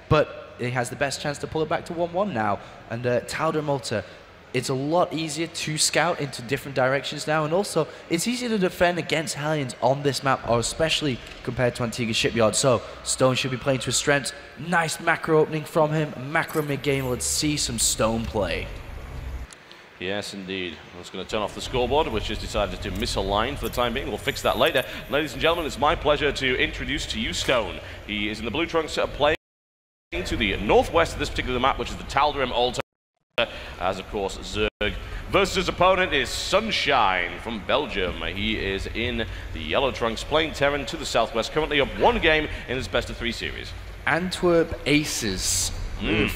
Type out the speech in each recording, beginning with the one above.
but he has the best chance to pull it back to 1-1 now. And Tal'Darim Altar, it's a lot easier to scout into different directions now, and also it's easier to defend against Hellions on this map, or especially compared to Antigua Shipyard. So Stone should be playing to his strengths. Nice macro opening from him. Macro mid-game. Let's see some Stone play. Yes, indeed. I was going to turn off the scoreboard, which has decided to misalign for the time being. We'll fix that later. Ladies and gentlemen, it's my pleasure to introduce to you Stone. He is in the blue trunks playing to the northwest of this particular map, which is the Tal'Darim Altar. As of course, Zerg versus his opponent is Sunshine from Belgium. He is in the yellow trunks playing Terran to the southwest, currently up 1 game in his best of 3 series. Antwerp Aces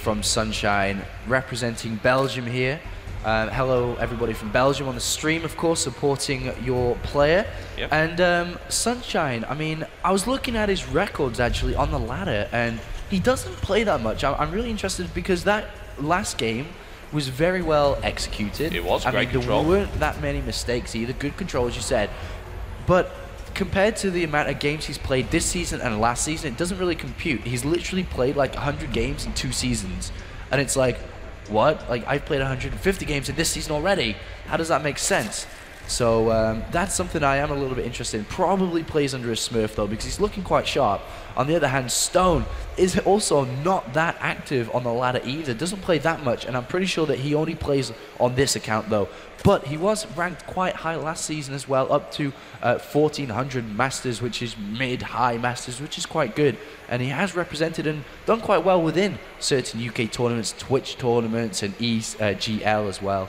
from Sunshine, representing Belgium here. Hello everybody from Belgium on the stream, of course, supporting your player. Yep. And Sunshine, I mean, I was looking at his records actually on the ladder, and he doesn't play that much. I'm really interested because that last game was very well executed. It was great control. There weren't that many mistakes either. Good control, as you said. But compared to the amount of games he's played this season and last season, it doesn't really compute. He's literally played like 100 games in 2 seasons. And it's like, what? Like, I've played 150 games in this season already. How does that make sense? So that's something I am a little bit interested in. Probably plays under a Smurf though, because he's looking quite sharp. On the other hand, Stone is also not that active on the ladder either. Doesn't play that much, and I'm pretty sure that he only plays on this account though. But he was ranked quite high last season as well, up to 1400 Masters, which is mid-high Masters, which is quite good. And he has represented and done quite well within certain UK tournaments, Twitch tournaments, and GL as well.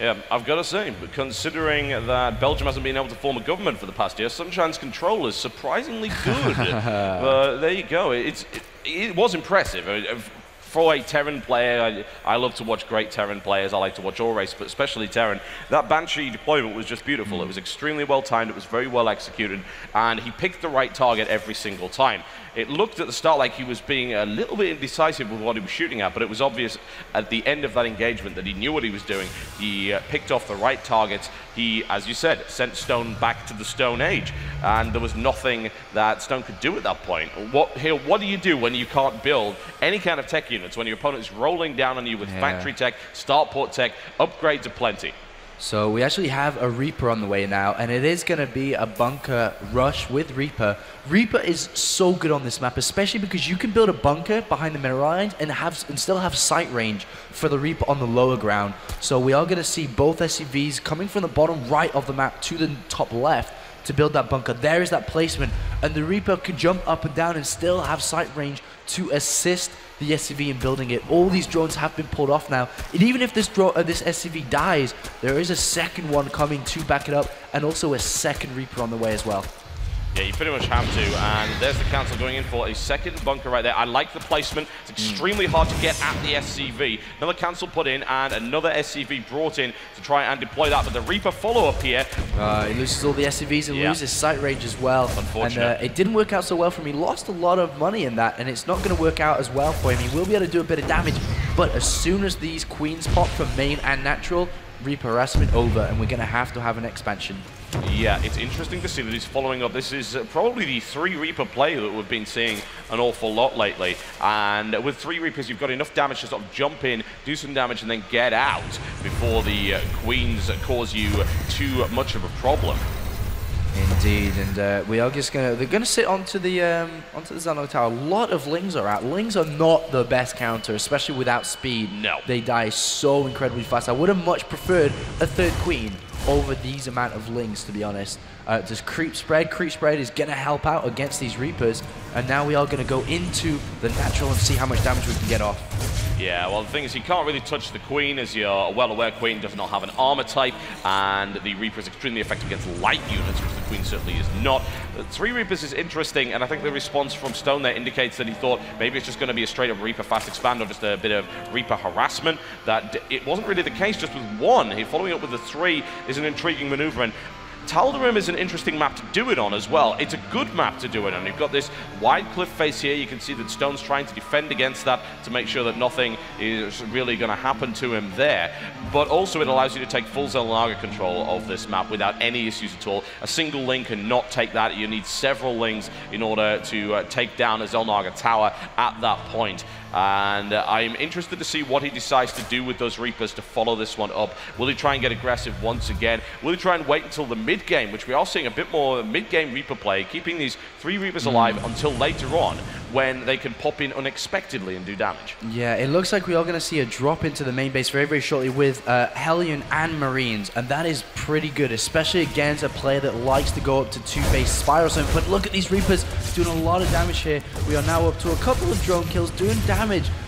Yeah, I've got to say, considering that Belgium hasn't been able to form a government for the past year, Sunshine's control is surprisingly good. But there you go. It was impressive. For a Terran player, I love to watch great Terran players. I like to watch all race, but especially Terran. That Banshee deployment was just beautiful. It was extremely well timed. It was very well executed, and he picked the right target every single time. It looked at the start like he was being a little bit indecisive with what he was shooting at, but it was obvious at the end of that engagement that he knew what he was doing. He picked off the right targets. He, as you said, sent Stone back to the Stone Age, and there was nothing that Stone could do at that point. What do you do when you can't build any kind of tech units, when your opponent is rolling down on you with factory tech, starport tech, upgrades aplenty? So we actually have a Reaper on the way now, and it is going to be a bunker rush with Reaper. Reaper is so good on this map, especially because you can build a bunker behind the mineral lines and still have sight range for the Reaper on the lower ground. So we are going to see both SCVs coming from the bottom right of the map to the top left to build that bunker. There is that placement, and the Reaper can jump up and down and still have sight range to assist the SCV in building it. All these drones have been pulled off now, and even if this SCV dies, there is a second one coming to back it up, and also a second Reaper on the way as well. Yeah, you pretty much have to, and there's the Council going in for a second bunker right there. I like the placement. It's extremely hard to get at the SCV. Another Council put in, and another SCV brought in to try and deploy that, but the Reaper follow-up here. He loses all the SCVs and loses sight range as well. Unfortunate. And it didn't work out so well for him. He lost a lot of money in that, and it's not going to work out as well for him. He will be able to do a bit of damage, but as soon as these Queens pop from main and natural, Reaper harassment over, and we're going to have an expansion. Yeah, it's interesting to see that he's following up. This is probably the 3 Reaper play that we've been seeing an awful lot lately. And with 3 Reapers, you've got enough damage to sort of jump in, do some damage, and then get out before the Queens cause you too much of a problem. Indeed, and we are just they're gonna sit onto the Xano Tower. A lot of Lings are out. Lings are not the best counter, especially without speed. No. They die so incredibly fast. I would have much preferred a 3rd Queen over these amount of Lings, to be honest. Just creep spread is gonna help out against these Reapers, and now we are gonna go into the natural and see how much damage we can get off. Yeah, well, the thing is, you can't really touch the Queen. As you're well aware, Queen does not have an armor type, and the Reaper is extremely effective against light units, which the Queen certainly is not. 3 Reapers is interesting, and I think the response from Stone there indicates that he thought maybe it's just going to be a straight-up Reaper fast expand or just a bit of Reaper harassment. That it wasn't really the case just with 1. He following up with the 3 is an intriguing maneuver, and Tal'Darim is an interesting map to do it on as well. It's a good map to do it on. You've got this wide cliff face here. You can see that Stone's trying to defend against that to make sure that nothing is really going to happen to him there. But also it allows you to take full Xel'Naga control of this map without any issues at all. A single Ling cannot take that. You need several Lings in order to take down a Xel'Naga tower at that point. And I'm interested to see what he decides to do with those Reapers to follow this one up. Will he try and get aggressive once again? Will he try and wait until the mid-game, which we are seeing a bit more mid-game Reaper play, keeping these 3 Reapers alive until later on when they can pop in unexpectedly and do damage? Yeah, it looks like we are going to see a drop into the main base very, very shortly with Hellion and Marines, and that is pretty good, especially against a player that likes to go up to 2 base Spiral Zone. But look at these Reapers doing a lot of damage here. We are now up to a couple of drone kills doing damage,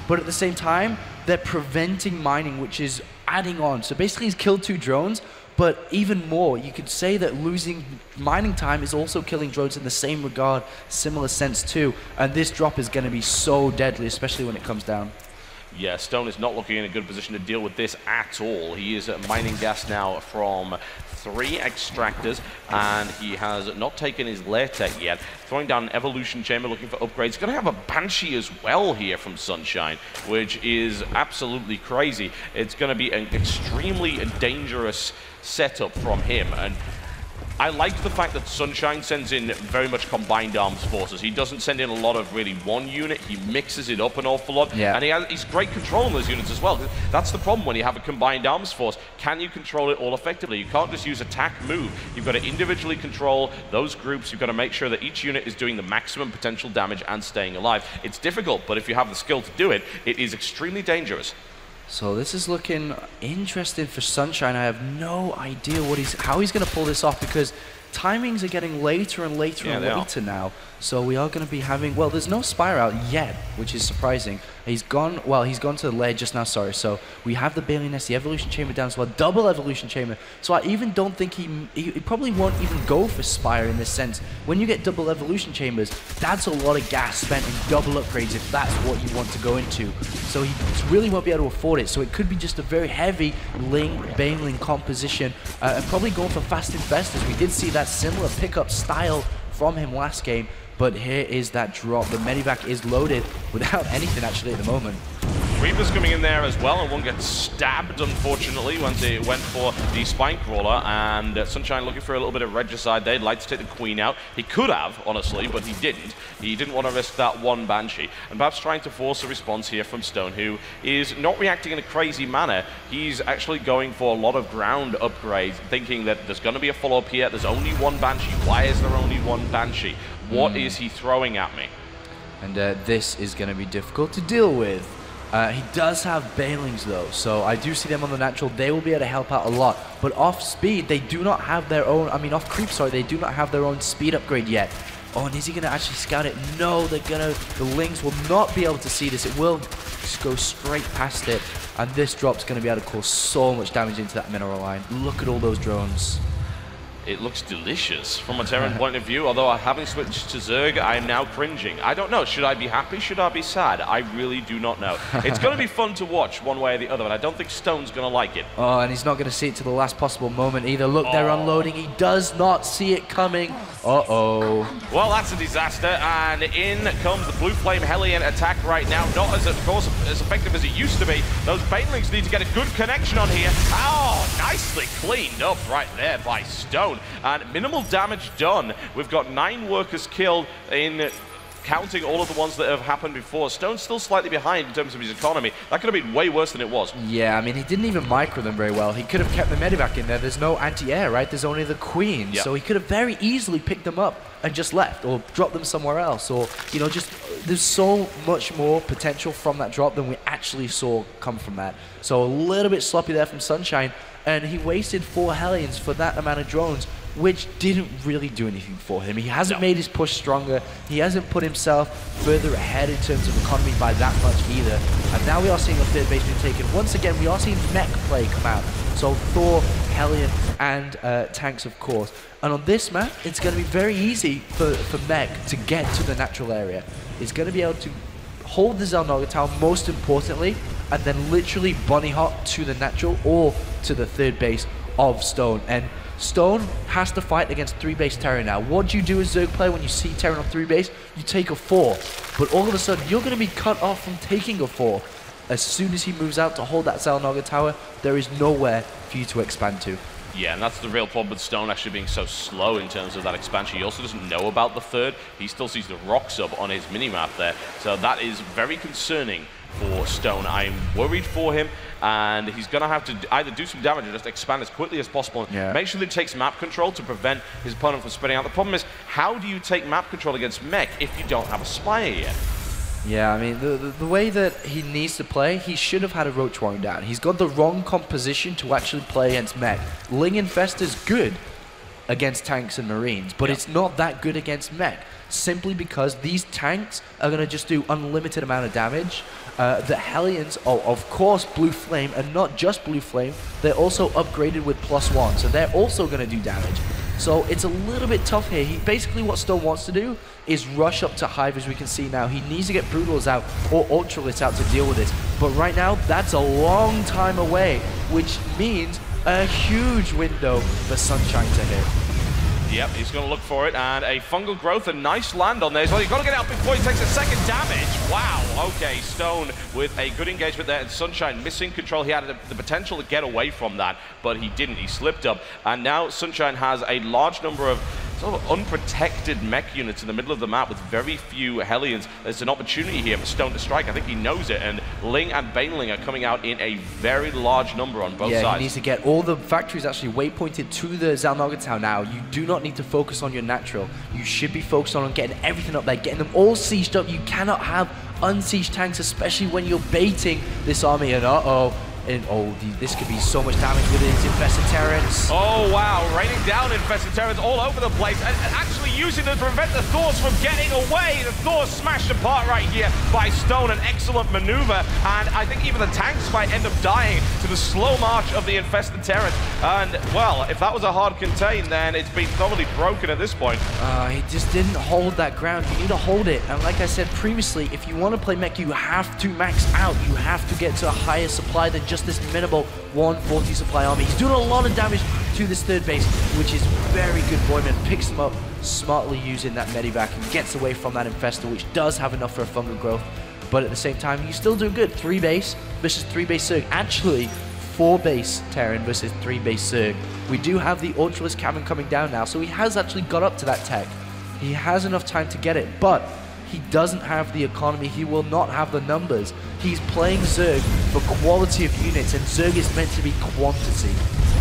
but at the same time, they're preventing mining, which is adding on. So basically he's killed 2 drones, but even more, you could say that losing mining time is also killing drones in the same regard, similar sense too. And this drop is going to be so deadly, especially when it comes down. Yeah, Stone is not looking in a good position to deal with this at all. He is mining gas now from 3 extractors, and he has not taken his lair tech yet. Throwing down an evolution chamber, looking for upgrades. He's going to have a Banshee as well here from Sunshine, which is absolutely crazy. It's going to be an extremely dangerous setup from him, and I like the fact that Sunshine sends in very much combined arms forces. He doesn't send in a lot of really one unit. He mixes it up an awful lot. Yeah. And he's great controlling those units as well. That's the problem when you have a combined arms force. Can you control it all effectively? You can't just use attack move. You've got to individually control those groups. You've got to make sure that each unit is doing the maximum potential damage and staying alive. It's difficult, but if you have the skill to do it, it is extremely dangerous. So this is looking interesting for Sunshine. I have no idea how he's going to pull this off, because timings are getting later and later and later now. So we are going to be having, well, there's no Spire out yet, which is surprising. He's gone to the lair just now, sorry. So we have the Bailey Nest, the Evolution Chamber down as well, double Evolution Chamber. So I even don't think he probably won't even go for Spire in this sense. When you get double Evolution Chambers, that's a lot of gas spent in double upgrades if that's what you want to go into. So he really won't be able to afford it. So it could be just a very heavy Baneling composition, and probably going for fast investors. We did see that similar pickup style from him last game. But here is that drop. The medivac is loaded without anything actually at the moment. Reaper's coming in there as well, and one gets stabbed, unfortunately, once it went for the Spine Crawler, and Sunshine looking for a little bit of regicide. They'd like to take the Queen out. He could have, honestly, but he didn't. He didn't want to risk that one Banshee, and perhaps trying to force a response here from Stone, who is not reacting in a crazy manner. He's actually going for a lot of ground upgrades, thinking that there's going to be a follow-up here. There's only one Banshee. Why is there only one Banshee? What is he throwing at me? And this is going to be difficult to deal with. He does have Banelings though, so I do see them on the natural. They will be able to help out a lot. But off speed, they do not have their own, off creep, sorry, they do not have their own speed upgrade yet. Oh, and is he going to actually scout it? No, the Lings will not be able to see this. It will just go straight past it. And this drop's going to be able to cause so much damage into that mineral line. Look at all those drones. It looks delicious from a Terran point of view, although having switched to Zerg, I am now cringing. I don't know, should I be happy, should I be sad? I really do not know. It's going to be fun to watch one way or the other, but I don't think Stone's going to like it. Oh, and he's not going to see it to the last possible moment either. Look, they're unloading. He does not see it coming. Uh-oh. Well, that's a disaster, and in comes the Blue Flame Hellion attack right now. Not as, of course, as effective as it used to be. Those Banelings need to get a good connection on here. Oh, nicely cleaned up right there by Stone. And minimal damage done. We've got 9 workers killed in counting all of the ones that have happened before. Stone's still slightly behind in terms of his economy. That could have been way worse than it was. Yeah, he didn't even micro them very well. He could have kept the medivac in there. There's no anti-air, right? There's only the Queen. Yep. So he could have very easily picked them up and just left, or dropped them somewhere else, or, just there's so much more potential from that drop than we actually saw come from that. So a little bit sloppy there from Sunshine, and he wasted 4 Hellions for that amount of drones, which didn't really do anything for him. He hasn't made his push stronger. He hasn't put himself further ahead in terms of economy by that much either. And now we are seeing a third base being taken. Once again, we are seeing mech play come out. So Thor, Hellion, and tanks, of course. And on this map, it's going to be very easy for mech to get to the natural area. It's going to be able to hold the Xel'Naga tower, most importantly, and then literally bunny hop to the natural or to the third base of Stone. And Stone has to fight against 3-base Terran now. What do you do as Zerg player when you see Terran on 3-base? You take a 4. But all of a sudden, you're going to be cut off from taking a 4. As soon as he moves out to hold that Xel'Naga tower, there is nowhere for you to expand to. Yeah, and that's the real problem with Stone actually being so slow in terms of that expansion. He also doesn't know about the third. He still sees the rock sub on his minimap there. So that is very concerning for Stone. I'm worried for him, and he's going to have to either do some damage or just expand as quickly as possible. Yeah. Make sure that he takes map control to prevent his opponent from spreading out. The problem is, how do you take map control against mech if you don't have a Spire yet? Yeah, I mean, the way that he needs to play, he should have had a Roach Warren down. He's got the wrong composition to actually play against mech. Ling Infest is good against tanks and marines, but it's not that good against mech, simply because these tanks are going to just do unlimited amount of damage. The Hellions, of course, Blue Flame, and not just Blue Flame, they're also upgraded with +1, so they're also going to do damage. So it's a little bit tough here. Basically what Stone wants to do is rush up to Hive, as we can see now. He needs to get Brutals out or Ultralisk out to deal with this. But right now, that's a long time away, which means a huge window for Sunshine to hit. Yep, he's going to look for it, and a fungal growth, a nice land on there. So you've got to get out before he takes a second damage. Wow, okay, Stone with a good engagement there, and Sunshine missing control. He had the potential to get away from that, but he didn't. He slipped up, and now Sunshine has a large number of sort of unprotected mech units in the middle of the map with very few Hellions. There's an opportunity here for Stone to strike. I think he knows it, and Ling and Baneling are coming out in a very large number on both sides. Yeah, he needs to get all the factories actually waypointed to the Xel'Naga town now. You do not need to focus on your natural. You should be focused on getting everything up there, getting them all sieged up. You cannot have unsieged tanks, especially when you're baiting this army, and this could be so much damage with his Infested Terrans. Oh, wow. Raining down Infested Terrans all over the place, and actually using them to prevent the Thors from getting away. The Thors smashed apart right here by Stone, an excellent maneuver, and I think even the tanks might end up dying to the slow march of the Infested Terrans. And, well, if that was a hard contain, then it's been thoroughly broken at this point. He just didn't hold that ground. You need to hold it, and like I said previously, if you want to play mech, you have to max out. You have to get to a higher supply than just this minimal 140 supply army. He's doing a lot of damage to this third base, which is very good. Boyman picks him up smartly using that medivac and gets away from that Infestor, which does have enough for a fungal growth, but at the same time, he's still doing good. 3-base versus 3-base Zerg. Actually, 4-base Terran versus 3-base Zerg. We do have the Ultralisk Cavern coming down now, so he has actually got up to that tech. He has enough time to get it, but he doesn't have the economy. He will not have the numbers. He's playing Zerg for quality of units, and Zerg is meant to be quantity.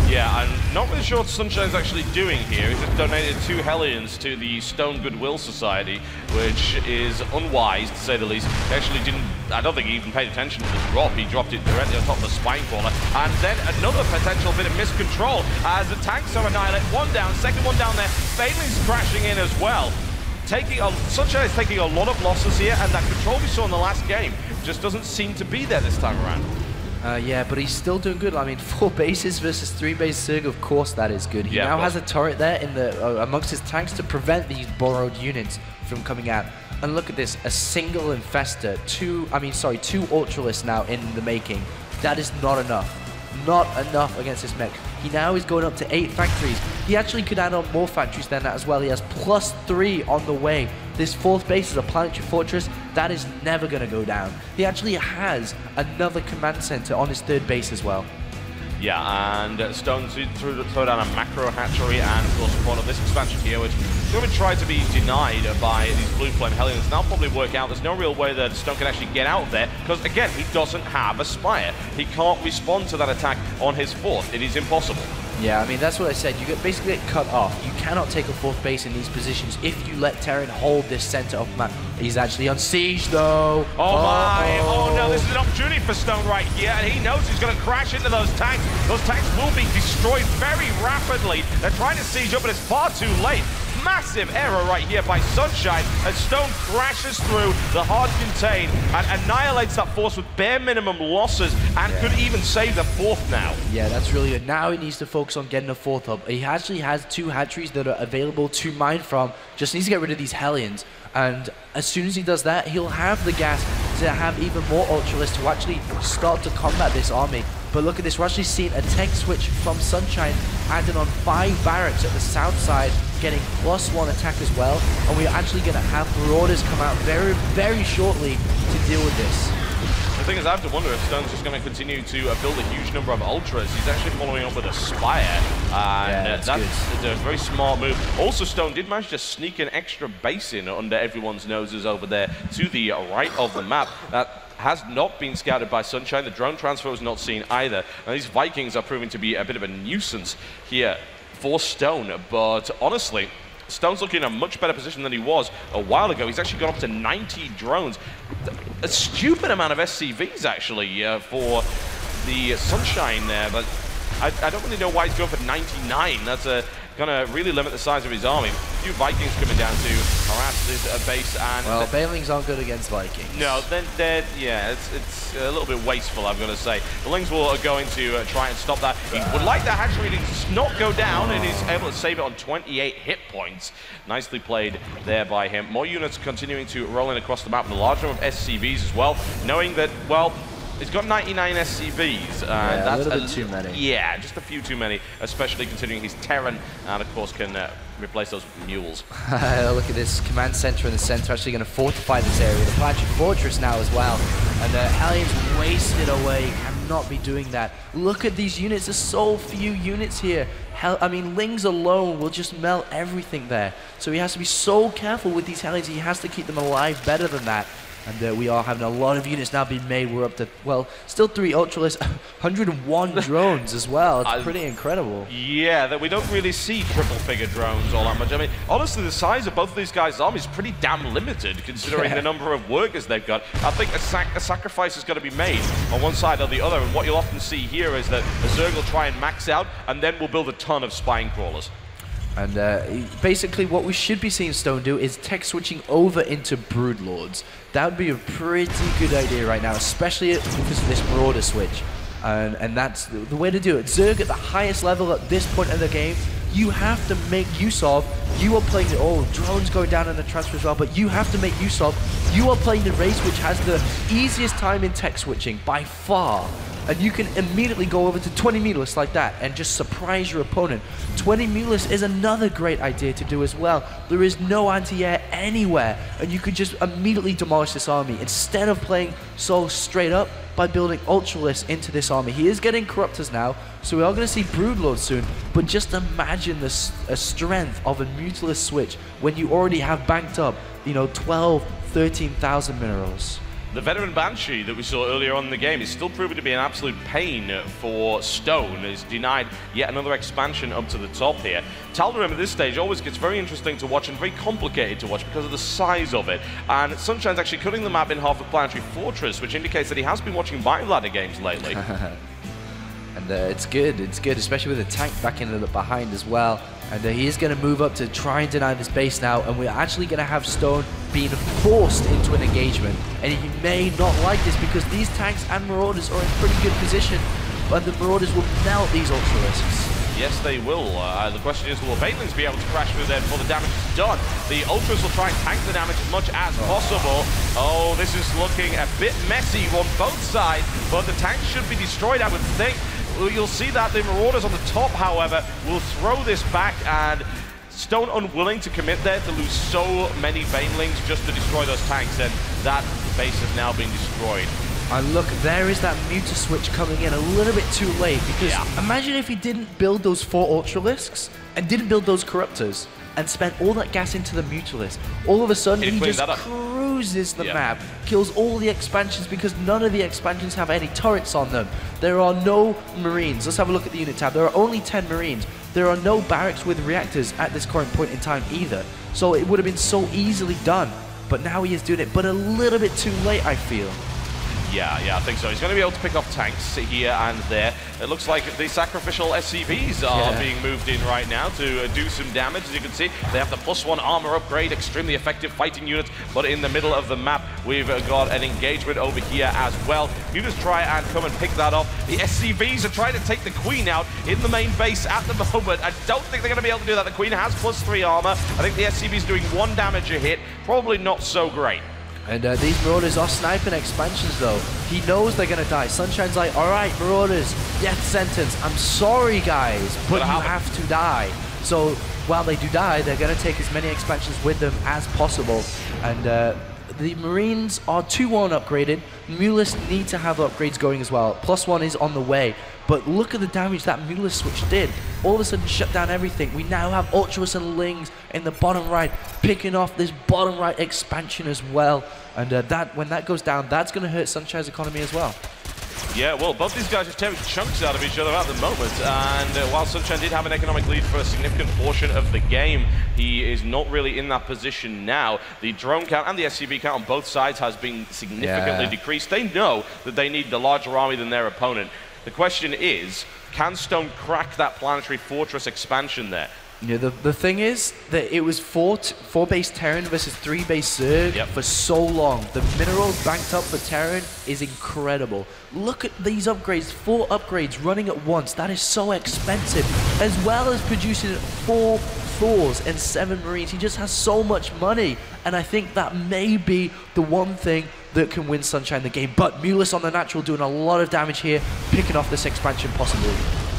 Yeah, I'm not really sure what Sunshine's actually doing here. He's just donated 2 Hellions to the Stone Goodwill Society, which is unwise, to say the least. He actually didn't, I don't think he even paid attention to the drop. He dropped it directly on top of the Spine Crawler. And then another potential bit of miscontrol as the tanks are annihilated. One down, second one down there. Bailey's crashing in as well. Sunshine is taking a lot of losses here, and that control we saw in the last game just doesn't seem to be there this time around. Yeah, but he's still doing good. I mean, 4 bases versus 3-base Zerg, of course that is good. He now has a turret there in the amongst his tanks to prevent these borrowed units from coming out. And look at this, a single Infestor, 2 Ultralisks now in the making. That is not enough. Not enough against this mech. He now is going up to 8 factories. He actually could add on more factories than that as well. He has +3 on the way. This 4th base is a planetary fortress. That is never going to go down. He actually has another command center on his 3rd base as well. Yeah, and Stone throw down a macro hatchery, and of course part of this expansion here, which is going to try to be denied by these Blue Flame Hellions. That'll probably work out. There's no real way that Stone can actually get out of there, because again, he doesn't have a Spire. He can't respond to that attack on his 4th. It is impossible. Yeah, I mean, that's what I said. You basically get cut off. You cannot take a 4th base in these positions if you let Terran hold this center of map. He's actually on siege, though. Oh my! Oh no, this is an opportunity for Stone right here, and he knows he's going to crash into those tanks. Those tanks will be destroyed very rapidly. They're trying to siege up, but it's far too late. Massive error right here by Sunshine, as Stone crashes through the hard contain and annihilates that force with bare minimum losses, and could even save the 4th now. Yeah, that's really good. Now he needs to focus on getting a 4th up. He actually has 2 hatcheries that are available to mine from. Just needs to get rid of these Hellions. And as soon as he does that, he'll have the gas to have even more Ultralisks to actually start to combat this army. But look at this, we're actually seeing a tech switch from Sunshine adding on 5 barracks at the south side, getting +1 attack as well. And we're actually going to have Marauders come out very, very shortly to deal with this. The thing is, I have to wonder if Stone's just going to continue to build a huge number of Ultras. He's actually following up with a Spire, and that's a very smart move. Also, Stone did manage to sneak an extra base in under everyone's noses over there to the right of the map. That has not been scouted by Sunshine. The drone transfer was not seen either. And these Vikings are proving to be a bit of a nuisance here for Stone, but honestly, Stone's looking in a much better position than he was a while ago. He's actually gone up to 90 drones. A stupid amount of SCVs, actually, for the Sunshine there, but I don't really know why he's going for 99. That's going to really limit the size of his army. A few Vikings coming down to harass this base, and... Well, Banelings aren't good against Vikings. No, then yeah, it's a little bit wasteful, I'm going to say. The Lings are going to try and stop that. He would like the hatchery to not go down, and he's able to save it on 28 hit points. Nicely played there by him. More units continuing to roll in across the map, and a large number of SCVs as well, knowing that, well, he's got 99 SCVs. Yeah, that's a little bit too many. Yeah, just a few too many, especially considering he's Terran and, of course, can replace those mules. Look at this command center in the center, actually going to fortify this area with a planetary fortress now as well. And Hellions wasted away, cannot be doing that. Look at these units, there's so few units here. I mean, Lings alone will just melt everything there. So he has to be so careful with these Hellions, he has to keep them alive better than that. And we are having a lot of units now being made. We're up to, well, still 3 Ultralists, 101 drones as well. It's pretty incredible. Yeah, that we don't really see triple-figure drones all that much. I mean, honestly, the size of both of these guys' armies is pretty damn limited, considering the number of workers they've got. I think a sacrifice has got to be made on one side or the other, and what you'll often see here is that a Zerg will try and max out, and then we'll build a ton of spine crawlers. And basically what we should be seeing Stone do is tech switching over into Broodlords. That would be a pretty good idea right now, especially because of this Marauder switch. And that's the way to do it. Zerg at the highest level at this point in the game, you have to make use of. You are playing the, drones going down in the transfer as well, but you have to make use of. You are playing the race which has the easiest time in tech switching by far. And you can immediately go over to 20 Mutalists like that and just surprise your opponent. 20 Mutalists is another great idea to do as well. There is no anti-air anywhere, and you could just immediately demolish this army instead of playing so straight up by building Ultralists into this army. He is getting Corruptors now, so we are going to see Broodlords soon, but just imagine the strength of a Mutalist switch when you already have banked up, 12, 13,000 minerals. The veteran Banshee that we saw earlier on in the game is still proving to be an absolute pain for Stone. He's denied yet another expansion up to the top here. Tal'Darim at this stage always gets very interesting to watch and very complicated to watch because of the size of it. And Sunshine's actually cutting the map in half with Planetary Fortress, which indicates that he has been watching Bind Ladder games lately. And it's good, especially with the tank back in the behind as well. And he is going to move up to try and deny this base now, and we're actually going to have Stone being forced into an engagement. And he may not like this because these tanks and Marauders are in pretty good position, but the Marauders will melt these Ultralisks. Yes, they will. The question is, will Banelings be able to crash through there before the damage is done? The Ultras will try and tank the damage as much as possible. Oh, this is looking a bit messy on both sides, but the tanks should be destroyed, I would think. You'll see that the Marauders on the top, however, will throw this back, and Stone unwilling to commit there to lose so many Banelings just to destroy those tanks, and that base has now been destroyed. And look, there is that Muta switch coming in a little bit too late, because imagine if he didn't build those 4 Ultralisks and didn't build those Corruptors and spent all that gas into the Mutalist. All of a sudden, he just cruises the map, kills all the expansions because none of the expansions have any turrets on them. There are no Marines. Let's have a look at the unit tab. There are only 10 Marines. There are no barracks with reactors at this current point in time either. So it would have been so easily done. But now he is doing it, but a little bit too late, I feel. Yeah, I think so. He's going to be able to pick off tanks here and there. It looks like the sacrificial SCVs are being moved in right now to do some damage. As you can see, they have the +1 armor upgrade, extremely effective fighting units. But in the middle of the map, we've got an engagement over here as well. You just try and come and pick that off. The SCVs are trying to take the Queen out in the main base at the moment. I don't think they're going to be able to do that. The Queen has +3 armor. I think the SCV is doing 1 damage a hit. Probably not so great. And these Marauders are sniping expansions though. He knows they're gonna die. Sunshine's like, alright, Marauders, death sentence. I'm sorry guys, but you have to die. So while they do die, they're gonna take as many expansions with them as possible. And the Marines are 2-1 upgraded. Mulus need to have upgrades going as well. +1 is on the way. But look at the damage that Mulus switch did. All of a sudden shut down everything. We now have Ultras and Lings in the bottom right, picking off this bottom right expansion as well. And when that goes down, that's going to hurt Sunshine's economy as well. Yeah, well, both these guys are tearing chunks out of each other at the moment, and while Sunshine did have an economic lead for a significant portion of the game, he is not really in that position now. The drone count and the SCV count on both sides has been significantly decreased. They know that they need the larger army than their opponent. The question is, can Stone crack that planetary fortress expansion there? Yeah, the thing is that it was 4 base Terran versus 3 base Zerg for so long. The minerals banked up for Terran is incredible. Look at these upgrades, 4 upgrades running at once. That is so expensive. As well as producing 4 Thors and 7 Marines. He just has so much money. And I think that may be the one thing that can win Sunshine the game. But Mulus on the natural doing a lot of damage here, picking off this expansion possibly.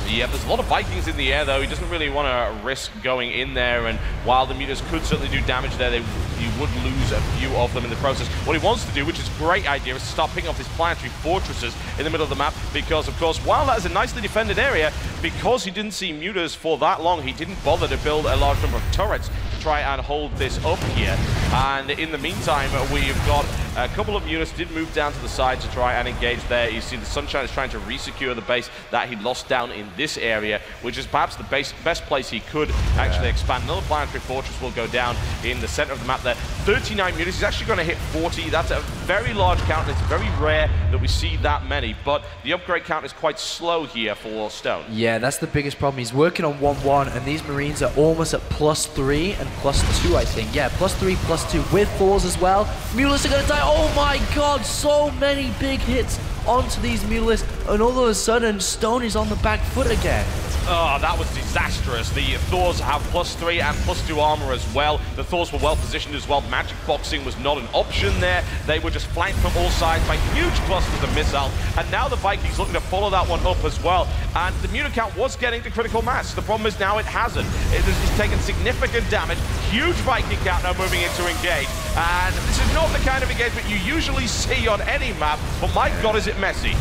Yeah, there's a lot of Vikings in the air, though. He doesn't really want to risk going in there, and while the Mutas could certainly do damage there, you would lose a few of them in the process. What he wants to do, which is a great idea, is to start picking off these planetary fortresses in the middle of the map, because, of course, while that is a nicely defended area, because he didn't see Mutas for that long, he didn't bother to build a large number of turrets to try and hold this up here. And in the meantime, we've got a couple of Mutas did move down to the side to try and engage there. You see the Sunshine is trying to resecure the base that he lost down in this area, which is perhaps the best place he could actually expand. Another planetary fortress will go down in the center of the map there. 39 Mutas, he's actually going to hit 40. That's a very large count. It's very rare that we see that many, but the upgrade count is quite slow here for Stone. Yeah, that's the biggest problem. He's working on 1-1, and these Marines are almost at +3 and +2, I think. Yeah, +3, +2 with 4s as well. Mulus are going to die. Oh my god, so many big hits onto these Mulus, and all of a sudden, Stone is on the back foot again. Oh, that was disastrous. The Thors have +3 and +2 armor as well. The Thors were well positioned as well. Magic boxing was not an option there. They were just flanked from all sides by huge clusters of missiles. And now the Vikings looking to follow that one up as well. And the Muta count was getting to critical mass. The problem is now it hasn't. It's taken significant damage. Huge Viking count now moving in to engage. And this is not the kind of engagement you usually see on any map, but my god, is it messy.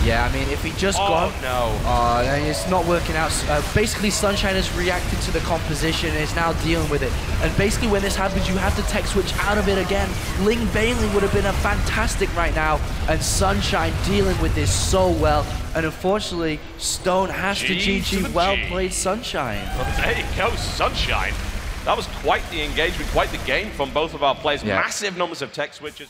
Yeah, I mean, if he just gone... no. It's not working out. Basically, Sunshine has reacted to the composition and is now dealing with it. And basically, when this happens, you have to tech switch out of it again. Ling Bailing would have been a fantastic right now. And Sunshine dealing with this so well. And unfortunately, Stone has to GG. Well played, Sunshine. There you go, Sunshine. That was quite the engagement, quite the game from both of our players. Yeah. Massive numbers of tech switches.